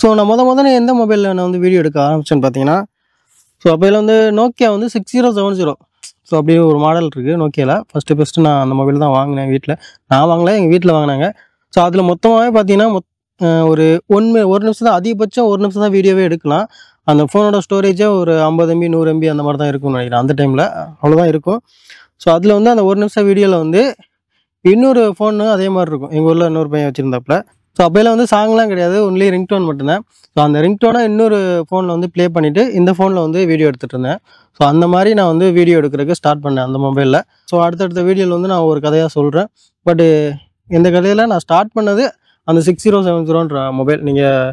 So நான் மொதல்ல எந்த மொபைலில் நான் வந்து வீடியோ எடுக்க ஆரம்பிச்சேன்னு பார்த்தீங்கன்னா, ஸோ அப்போல வந்து நோக்கியா வந்து 6070. ஸோ அப்படியே ஒரு மாடல் இருக்குது நோக்கியாவில். ஃபஸ்ட்டு நான் அந்த மொபைல் தான் வாங்கினேன் வீட்டில். நான் வாங்கல, எங்கள் வீட்டில் வாங்கினாங்க. ஸோ அதில் மொத்தமாகவே பார்த்தீங்கன்னா ஒரு 1 நிமிஷம் தான், அதிகபட்சம் 1 நிமிஷம் தான் வீடியோவே எடுக்கலாம். அந்த ஃபோனோட ஸ்டோரேஜே ஒரு 50 MB 100 MB அந்த மாதிரி தான் இருக்கும்னு நினைக்கிறேன். அந்த டைமில் அவ்வளோதான் இருக்கும். ஸோ அதில் வந்து அந்த 1 நிமிஷம் வீடியோவில் வந்து இன்னொரு ஃபோனு அதே மாதிரி இருக்கும். எங்கள் ஊரில் இன்னொரு பையன் வச்சுருந்தாப்புல. ஸோ அப்போலாம் வந்து சாங்லாம் கிடையாது, ஒன்லி ரிங்டோன் மட்டும்தான். ஸோ அந்த ரிங்டோனை இன்னொரு ஃபோனில் வந்து ப்ளே பண்ணிவிட்டு இந்த ஃபோனில் வந்து வீடியோ எடுத்துகிட்டு இருந்தேன். ஸோ அந்த மாதிரி நான் வந்து வீடியோ எடுக்கிறதுக்கு ஸ்டார்ட் பண்ணேன் அந்த மொபைலில். ஸோ அடுத்தடுத்த வீடியோவில் வந்து நான் ஒரு கதையாக சொல்கிறேன். பட்டு இந்த கதையில் நான் ஸ்டார்ட் பண்ணது அந்த 6070ன்ற மொபைல். நீங்கள்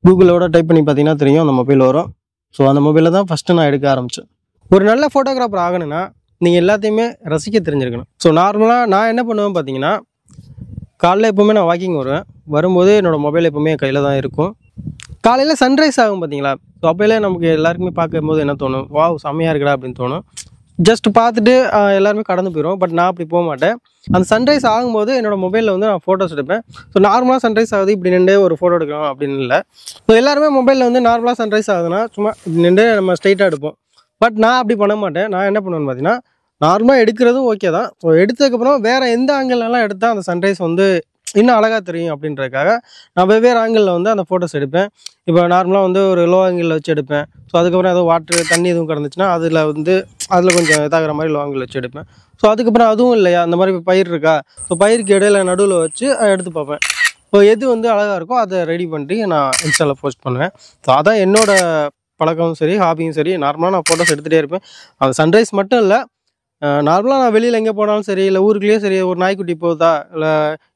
கூகுளோட டைப் பண்ணி பார்த்தீங்கன்னா தெரியும், அந்த மொபைல் வரும். ஸோ அந்த மொபைலில் தான் ஃபஸ்ட்டு நான் எடுக்க ஆரம்பித்தேன். ஒரு நல்ல ஃபோட்டோகிராஃபர் ஆகணும்னா நீங்கள் எல்லாத்தையுமே ரசிக்க தெரிஞ்சிருக்கணும். ஸோ நார்மலாக நான் என்ன பண்ணுவேன் பார்த்தீங்கன்னா, காலைல எப்போவுமே நான் வாக்கிங் வருவேன். வரும்போது என்னோடய மொபைல் எப்போவுமே என் கையில் தான் இருக்கும். காலையில் சன்ரைஸ் ஆகும் பார்த்தீங்களா, ஸோ அப்போலே நமக்கு எல்லாருக்குமே பார்க்கும்போது என்ன தோணும், வாவ் செம்மையாக இருக்குடா அப்படின்னு தோணும். ஜஸ்ட் பார்த்துட்டு எல்லாருமே கடந்து போயிடும். பட் நான் அப்படி போக மாட்டேன். அந்த சன்ரைஸ் ஆகும்போது என்னோடய மொபைலில் வந்து நான் ஃபோட்டோஸ் எடுப்பேன். ஸோ நார்மலாக சன்ரைஸ் ஆகுது, இப்படி நின்று ஒரு ஃபோட்டோ எடுக்கலாம் அப்படின்னு இல்லை. ஸோ எல்லாருமே மொபைலில் வந்து நார்மலாக சன்ரைஸ் ஆகுதுன்னா சும்மா இப்படி நின்று நம்ம ஸ்ட்ரைட்டாக எடுப்போம். பட் நான் அப்படி பண்ண மாட்டேன். நான் என்ன பண்ணுவேன்னு பார்த்தீங்கன்னா, நார்மலாக எடுக்கிறதும் ஓகே தான். ஸோ எடுத்ததுக்கப்புறம் வேறு எந்த ஆங்கிள்லாம் எடுத்தால் அந்த சன்ரைஸ் வந்து இன்னும் அழகாக தெரியும் அப்படின்றதுக்காக நான் வெவ்வேறு ஆங்கிளில் வந்து அந்த ஃபோட்டோஸ் எடுப்பேன். இப்போ நார்மலாக வந்து ஒரு லோ ஆங்கிளில் வச்சு எடுப்பேன். ஸோ அதுக்கப்புறம் ஏதோ தண்ணி எதுவும் கிடந்துச்சுன்னா அதில் கொஞ்சம் இதாகிற மாதிரி லோ ஆங்கிள் வச்சு எடுப்பேன். ஸோ அதுக்கப்புறம் அதுவும் இல்லையா, அந்த மாதிரி பயிர் இருக்கா, ஸோ பயிருக்கு இடையில நடுவில் வச்சு எடுத்து பார்ப்பேன். ஸோ எது வந்து அழகாக இருக்கோ அதை ரெடி பண்ணி நான் இன்ஸ்டாவில் போஸ்ட் பண்ணுவேன். ஸோ அதான் என்னோடய பழக்கமும் சரி, ஹாபியும் சரி. நார்மலாக நான் ஃபோட்டோஸ் எடுத்துகிட்டே இருப்பேன். அந்த சன்ரைஸ் மட்டும் இல்லை, நார்மலாக நான் வெளியில் எங்கே போனாலும் சரி, இல்லை ஊருக்குள்ளேயே சரி, ஒரு நாய்க்குட்டி போகுதா, இல்லை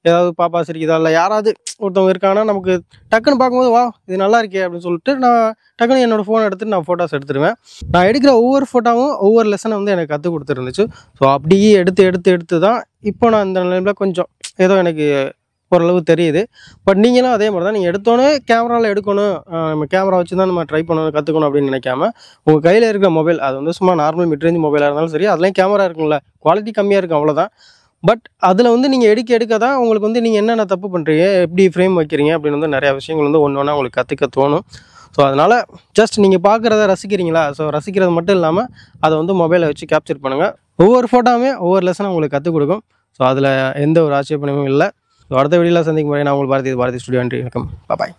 ஏதாவது பாப்பா சிரிக்குதா, இல்லை யாராவது ஒருத்தவங்க இருக்காங்கன்னா நமக்கு டக்குன்னு பார்க்கும்போது வா இது நல்லா இருக்கே அப்படின்னு சொல்லிட்டு நான் டக்குன்னு என்னோடய ஃபோனை எடுத்துகிட்டு நான் ஃபோட்டோஸ் எடுத்துடுவேன். நான் எடுக்கிற ஒவ்வொரு ஃபோட்டோவும் ஒவ்வொரு லெசனை வந்து எனக்கு கற்றுக் கொடுத்துருந்துச்சு. ஸோ அப்படியே எடுத்து தான் இப்போ நான் இந்த நிலையில் கொஞ்சம் ஏதோ எனக்கு ஓரளவு தெரியுது. பட் நீங்களும் அதே மாதிரி தான், நீங்கள் எடுத்தோன்னே கேமராவில் எடுக்கணும், நம்ம கேமரா வச்சு தான் நம்ம ட்ரை பண்ணணும், கற்றுக்கணும் அப்படின்னு நினைக்காம, உங்கள் கையில் இருக்கிற மொபைல் அது வந்து சும்மா நார்மல் மிட்ரேஞ்ச் மொபைலாக இருந்தாலும் சரி, அதுலேயும் கேமரா இருக்குங்கள, குவாலிட்டி கம்மியாக இருக்கும் அவ்வளோதான். பட் அதில் வந்து நீங்கள் எடுக்க தான் உங்களுக்கு வந்து நீங்கள் என்னென்ன தப்பு பண்ணுறீங்க, எப்படி ஃப்ரேம் வைக்கிறீங்க அப்படின்னு வந்து நிறையா விஷயங்கள் வந்து ஒன்று ஒன்றா உங்களுக்கு கற்றுக்க தோணும். ஸோ அதனால் ஜஸ்ட் நீங்கள் பார்க்குறத ரசிக்கிறீங்களா, ஸோ ரசிக்கிறது மட்டும் இல்லாமல் அதை வந்து மொபைலை வச்சு கேப்சர் பண்ணுங்கள். ஒவ்வொரு ஃபோட்டோவுமே ஒவ்வொரு லெசனை உங்களுக்கு கற்றுக் கொடுக்கும். ஸோ அதில் எந்த ஒரு ஆட்சேபனையும் இல்லை. ஸோ அடுத்த வீடியோவில் சந்திக்கும் முறை நான் உங்களுக்கு பாரதி ஸ்டுடியோ. நன்றி, வணக்கம், பாய்.